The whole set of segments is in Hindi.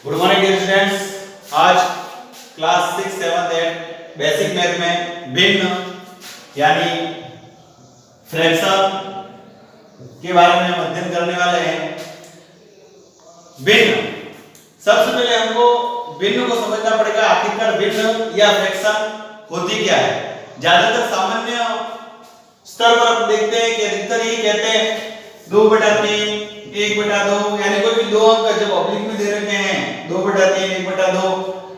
Good morning dear students. आज क्लास 6, 7, 8 बेसिक मैथ में भिन्न यानी फ्रैक्शन के बारे में अध्ययन करने वाले हैं। भिन्न, सबसे पहले हमको भिन्न को समझना पड़ेगा। आखिरकार भिन्न या फ्रैक्शन होती क्या है। ज्यादातर सामान्य स्तर पर हम देखते हैं कि अधिकतर ये कहते हैं 2/3 1/2, यानी कोई भी दो अंक जब ऑब्लिक में दे रखे हैं 2/3 1/2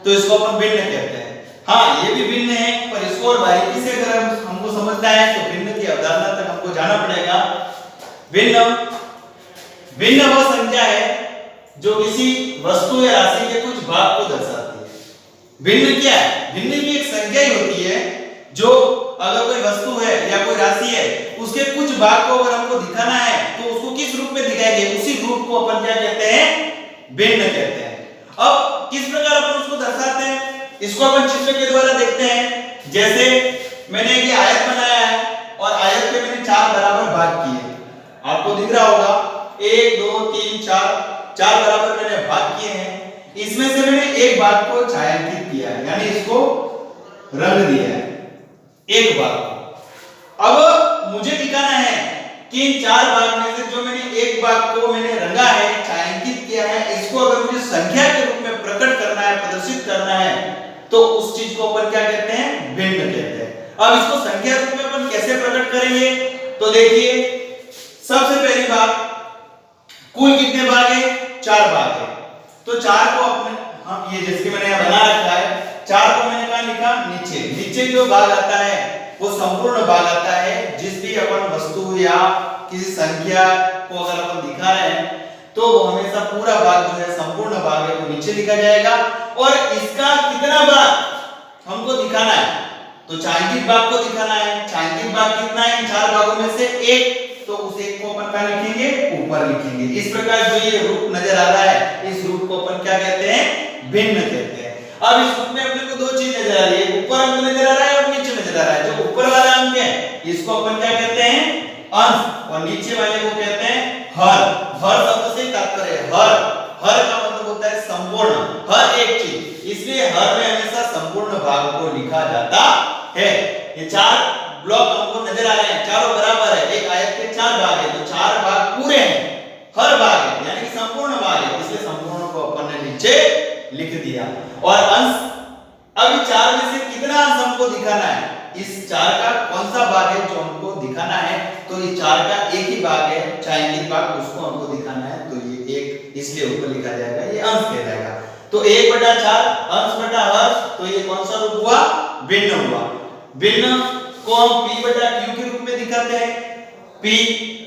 तो इसको अपन भिन्न कहते हैं। हाँ, ये भी भिन्न है, पर इसको और बारीकी से अगर हमको समझना है तो भिन्न की अवधारणा तक हमको जाना पड़ेगा। भिन्न भिन्न वो संख्या है जो किसी वस्तु या राशि के कुछ भाग को दर्शाती है। भिन्न क्या है? भिन्न भी एक संख्या ही होती है जो अगर कोई वस्तु है या कोई राशि है उसके कुछ भाग को अगर हमको दिखाना है तो उसको किस रूप में दिखाएंगे, उसी रूप को अपन क्या कहते हैं? भिन्न कहते हैं। अब किस प्रकार अपन उसको दर्शाते हैं इसको अपन चित्र के द्वारा देखते हैं। जैसे मैंने एक आयत बनाया है और आयत के मैंने 4 बराबर भाग किए, आपको दिख रहा होगा 1 2 3 4 बराबर मैंने भाग किए हैं। इसमें से मैंने एक भाग को छायांकित किया है, यानी इसको रंग दिया है एक भाग को। अब मुझे दिखाना है कि इन 4 भाग में से जो मैंने एक भाग को मैंने रंगा है, छायांकित किया है, इसको अगर मुझे संख्या के रूप में प्रकट करना है, प्रदर्शित करना है तो उस चीज को अपन क्या कहते हैं? भिन्न कहते हैं। अब इसको संख्या रूप में अपन कैसे प्रकट करेंगे तो देखिए, सबसे पहली बात, कुल कितने भाग है? 4 भाग है। तो 4 को अपने ये जैसे मैंने यहां बना रखा है, 4 को मैंने कहां लिखा? नीचे। नीचे जो भाग आता है वो संपूर्ण भाग आता है। जिस भी अपन वस्तु या किसी संख्या को अगर अपन दिखा रहे हैं तो वो हमेशा पूरा भाग जो है, संपूर्ण भाग है, वो नीचे लिखा जाएगा। और इसका कितना भाग हमको दिखाना है तो छायांकित भाग को दिखाना है। छायांकित भाग कितना है? इन 4 भागों में से एक, तो उस एक को अपन क्या लिखेंगे? ऊपर लिखेंगे। इस प्रकार जो ये रूप नजर आ रहा है, इस रूप को अपन क्या कहते हैं? भिन्न कहते हैं। अब इस रूप में अपने को दो चीज नजर आ रही है, ऊपर अंक नजर आ रहा है और नीचे नजर आ रहा है। जो ऊपर वाला अंक है इसको अपन क्या कहते हैं? अंश, और नीचे वाले को कहते हैं हर। हर शब्द से तात्पर्य है हर। हर का मतलब होता है संपूर्ण, हर एक चीज, इसलिए हर में हमेशा संपूर्ण भाग को लिखा जाता है। ये 4 ब्लॉक हमको नजर आ रहे हैं, चारों बराबर है, एक आयत के 4 भाग है तो 4 भाग पूरे हैं, हर भाग है यानी कि संपूर्ण भाग है, इसलिए संपूर्ण को अपन ने नीचे लिख दिया। और अंश, अब 4 में से कितना अंश हमको दिखाना है? इस 4 का कौन सा भाग है जो हमको दिखाना है? तो ये 4 का एक ही भाग है, छायांकित भाग, उसको हमको दिखाना है तो ये 1 इसलिए ऊपर लिखा जाएगा, ये अंश कहलाएगा। तो 1/4 अंश बटा हर, तो ये कौन सा रूप हुआ? भिन्न हुआ। भिन्न को हम p/q के रूप में दिखाते हैं। p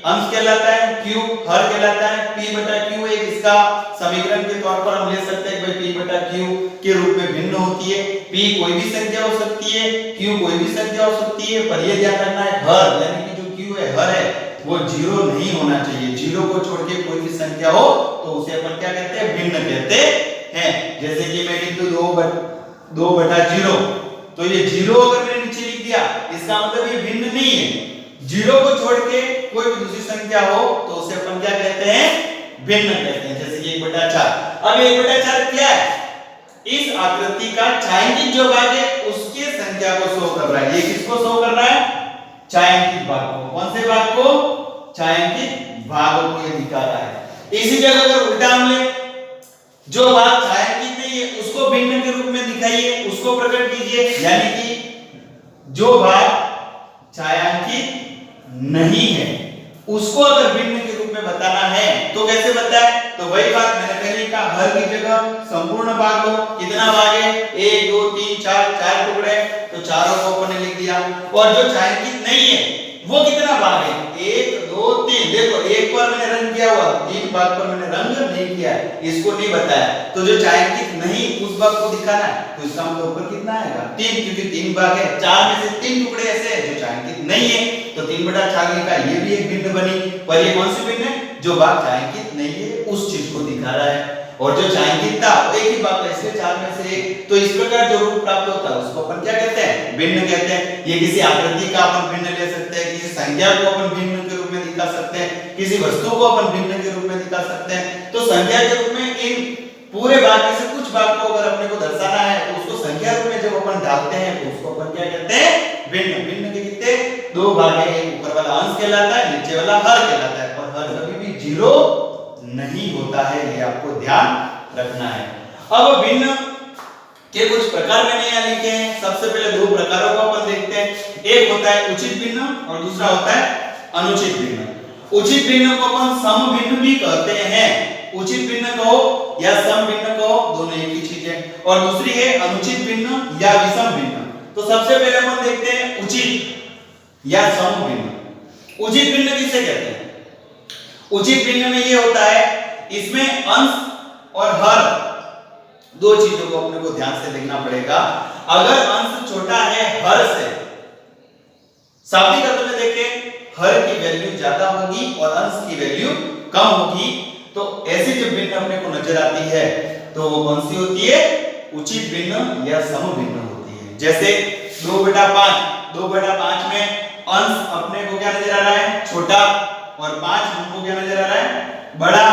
अंश कहलाता है, q हर कहलाता है। p/q एक इसका समीकरण के तौर पर हम ले सकते हैं कि भाई p/q के रूप में भिन्न होती है। p कोई भी संख्या हो सकती है, q कोई भी संख्या हो सकती है, पर ये ध्यान रखना है हर यानी कि जो q है, हर है, वो 0 नहीं होना चाहिए। 0 को छोड़ के कोई भी संख्या हो तो उसे अपन क्या कहते हैं? भिन्न कहते हैं। जैसे कि मैं लिख दूं 2/0, तो ये 0 अगर मैंने नीचे लिख दिया इसका मतलब ये भिन्न नहीं है। 0 को छोड़ के कोई भी दूसरी संख्या हो तो उसे अपन क्या कहते हैं? भिन्न कहते हैं। जैसे कि 1/4। अब 1/4 क्या है? इस आकृति का छायांकित जो भाग है उसके संख्या को शो कर रहा है। ये किसको शो कर रहा है? छायांकित भाग को। कौन से भाग को? छायांकित भाग को ये दिखा रहा है। इसी जगह अगर उल्टा हम ले, जो भाग छायांकित नहीं है उसको भिन्न के रूप में दिखाइए, उसको प्रकट कीजिए, यानी कि जो भाग छायांकित नहीं है उसको अगर भिन्न के रूप में बताना है तो कैसे बताएं? तो वही बात मैंने पहले कहा, हर की जगह संपूर्ण भाग लो। कितना भाग है? 1 2 3 4 टुकड़े, तो चारों को अपन ने लिख दिया। और जो छायांकित नहीं है वो कितना भाग है? 1 2 3। देखो, एक पर मैंने रंग किया हुआ, 3 भाग पर मैंने रंग नहीं किया, इसको नहीं बताया। तो जो छायांकित नहीं उस भाग को दिखाना है तो इसका मतलब ऊपर कितना आएगा? 3, क्योंकि 3 भाग है। 4 में से 3 टुकड़े ऐसे हैं जो छायांकित नहीं है तो 3/4 लिखा, ये भी एक भिन्न बनी। पर ये कौन सी भिन्न है? जो भाग छायांकित नहीं है उस चीज को दिखा रहा है। और जो छायांकित था वो एक ही भाग है, इसलिए 4 में से 1। तो इस प्रकार जो रूप प्राप्त होता है उसको अपन क्या कहते हैं? भिन्न कहते हैं। ये किसी आकृति का अपन भिन्न ले सकते हैं, किसी संख्या को अपन भिन्न के रूप में दिखा सकते हैं, किसी वस्तु को अपन भिन्न के रूप में दिखा सकते हैं। तो संख्या के रूप में इन पूरे भाग में से कुछ भाग को अगर अपने को दर्शाना है तो उसको संख्या रूप में जब अपन डालते हैं तो उसको अपन क्या कहते हैं, भिन्न। भिन्न के कितने, दो भाग है, एक ऊपर वाला अंश कहलाता है, नीचे वाला हर कहलाता है, और हर कभी भी जीरो नहीं होता है, ये आपको ध्यान रखना है। अब भिन्न के कुछ प्रकार मैंने यहाँ लिखे हैं। सबसे पहले दो प्रकारों को अपन देखते हैं। एक होता है उचित भिन्न और दूसरा होता है अनुचित भिन्न। उचित भिन्न को अपन सम भिन्न भी कहते हैं। उचित भिन्न कहो या सम भिन्न कहो, दोनों एक ही चीज है। और दूसरी है अनुचित भिन्न या विषम भिन्न। तो सबसे पहले अपन देखते हैं उचित या सम भिन्न। उचित भिन्न किसे कहते हैं? उचित भिन्न में ये होता है, इसमें अंश और हर दो चीजों को अपने को ध्यान से देखना पड़ेगा। अगर अंश छोटा है हर से, शाब्दिक अर्थ में देखें हर की वैल्यू ज्यादा होगी और अंश की वैल्यू कम होगी, तो ऐसी जब भिन्न अपने को नजर आती है तो वो कौन सी होती है? उचित भिन्न या सम भिन्न होती है। जैसे 2/5, 2/5 में अंश अपने को क्या नजर आ रहा है? छोटा, और 5 हमको क्या नजर आ रहा है? बड़ा।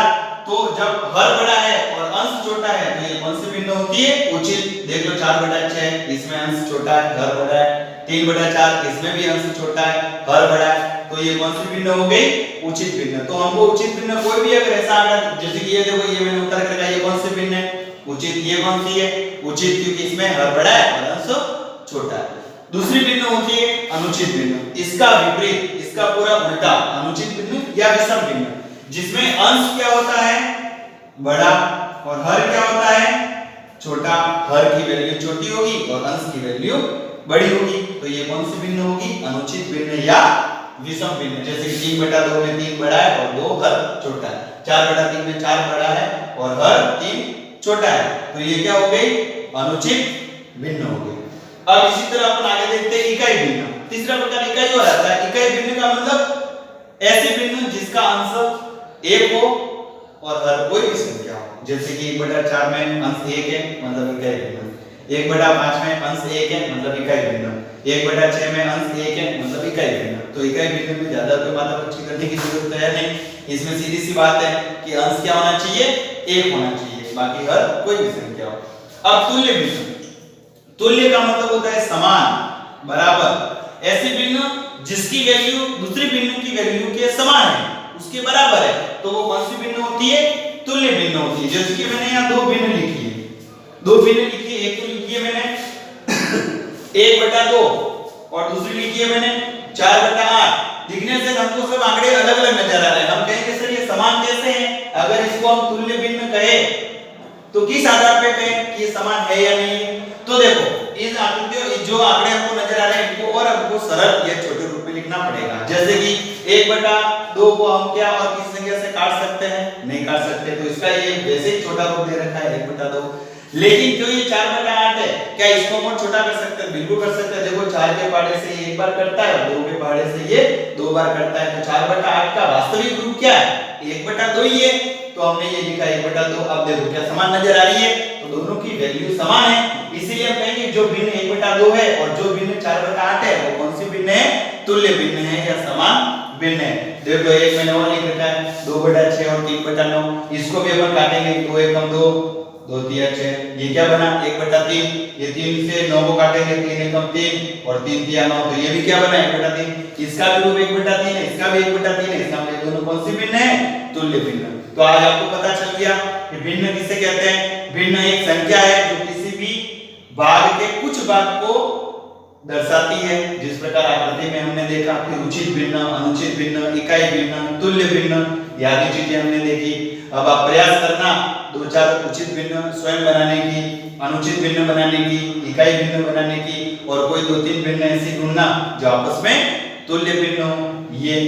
तो जब हर बड़ा है और अंश छोटा है तो ये कौन सी भिन्न होती है? उचित। देख लो 4/6, इसमें अंश छोटा है, हर बड़ा है। 3/4, इसमें भी अंश छोटा है, हर बड़ा है, तो ये कौन सी भिन्न हो गई? उचित भिन्न। तो हमको उचित भिन्न कोई भी अगर ऐसा आंकड़ा, जैसे कि ये देखो, ये मैंने उत्तर करके, ये कौन सी भिन्न है? उचित। ये कौन सी है? उचित, क्योंकि इसमें हर बड़ा है और अंश छोटा है। दूसरी भिन्न होती है अनुचित भिन्न। इसका विपरीत, इसका पूरा उल्टा, अनुचित भिन्न या विषम भिन्न, जिसमें अंश क्या होता है? बड़ा, और हर क्या होता है? छोटा। हर की वैल्यू छोटी होगी और अंश की वैल्यू बड़ी होगी, तो ये कौन सी भिन्न होगी? अनुचित भिन्न या विषम भिन्न। जैसे कि 3/2 में 3 बड़ा है और 2 हर छोटा है। 4/3 में 4 बड़ा है और हर 3 छोटा है, तो ये क्या हो गई? अनुचित भिन्न हो गई। अब इसी तरह अपन आगे देखते हैं इकाई भिन्न। तीसरा प्रकार इकाई हो जाता है। इकाई भिन्न का मतलब ऐसी भिन्न जिसका अंश 1 हो और हर कोई भी संख्या हो। जैसे कि 1/4 में अंश 1 है, मतलब इकाई भिन्न। 1/5 में अंश 1 है, मतलब इकाई भिन्न। 1/6 में अंश 1 है, मतलब इकाई भिन्न। तो इकाई भिन्न में ज्यादा कोई माथापच्ची करने की जरूरत है नहीं। इसमें सीधी सी बात है कि अंश क्या होना चाहिए? 1 होना चाहिए, बाकी हर कोई भी संख्या हो। अब तुल्य भिन्न। तुल्य का मतलब होता है समान, बराबर। ऐसी भिन्न जिसकी वैल्यू दूसरी भिन्न की वैल्यू के समान है, उसके बराबर है, तो वो कौन सी भिन्न होती है? तुल्य भिन्न होती है। जैसे कि मैंने यहाँ दो भिन्न लिखी है, दो भिन्न लिखी है। एक तो लिखी है मैंने 1/2 और दूसरी लिखी है मैंने 4/8। दिखने से हमको सब आंकड़े अलग अलग नजर आ रहे हैं। हम कहेंगे सर ये समान कैसे हैं? अगर इसको हम तुल्य भिन्न कहें तो किस आधार पे कहें कि ये समान है या नहीं है? तो देखो, इन आकृतियों, जो आंकड़े हमको नजर आ रहे हैं, इनको और हमको सरल या छोटे रूप में लिखना पड़ेगा। जैसे कि 1/2 को हम क्या और किस संख्या से काट सकते हैं? नहीं काट सकते, तो इसका ये वैसे ही छोटा रूप दे रखा है 1/2। लेकिन जो ये 4/8 है, क्या इसको हम और छोटा कर सकते हैं? बिल्कुल कर सकते हैं। देखो 4 के पहाड़े से ये एक बार करता है और 2 के पहाड़े से ये 2 बार करता है, तो 4/8 का वास्तविक रूप क्या है? 1/2 ही है। तो हमने ये लिखा 1/2। अब देखो क्या समान नजर आ रही है? तो दोनों की वैल्यू समान है, इसीलिए हम कहेंगे जो भिन्न 1/2 है और जो भिन्न 4/8 है वो कौन सी भिन्न है? तुल्य भिन्न है या समान भिन्न है। देखो एक मैंने और लिख रखा है 2/6 और 3/9। इसको भी अपन काटेंगे, 2 एकम 2, 2 3 6, ये क्या बना? 1/3। ये 3 से 9 को काटेंगे, 3 एकम 3 और 3 3 9, तो ये भी क्या बना? 1/3। इसका भी रूप 1/3 है, इसका भी 1/3 है, इसका मतलब दोनों कौन सी भिन्न है? तुल्य भिन्न। तो आज आपको पता चल गया कि भिन्न किसे कहते हैं। भिन्न एक संख्या है जो किसी भी भाग के कुछ भाग को दर्शाती है। जिस प्रकार आकृति में हमने देखा कि उचित भिन्न, अनुचित भिन्न, इकाई भिन्न, तुल्य भिन्न, आदि चीजें हमने देखी। अब आप प्रयास करना 2-4 उचित भिन्न स्वयं बनाने की, अनुचित भिन्न बनाने की, इकाई भिन्न बनाने की, और कोई 2-3 भिन्न ऐसी ढूंढना जो आपस में तुल्य भिन्न हो। ये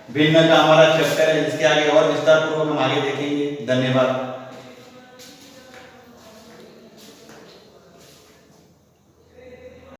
भिन्न का हमारा चैप्टर है, इसके आगे और विस्तार पूर्वक हम आगे देखेंगे। धन्यवाद।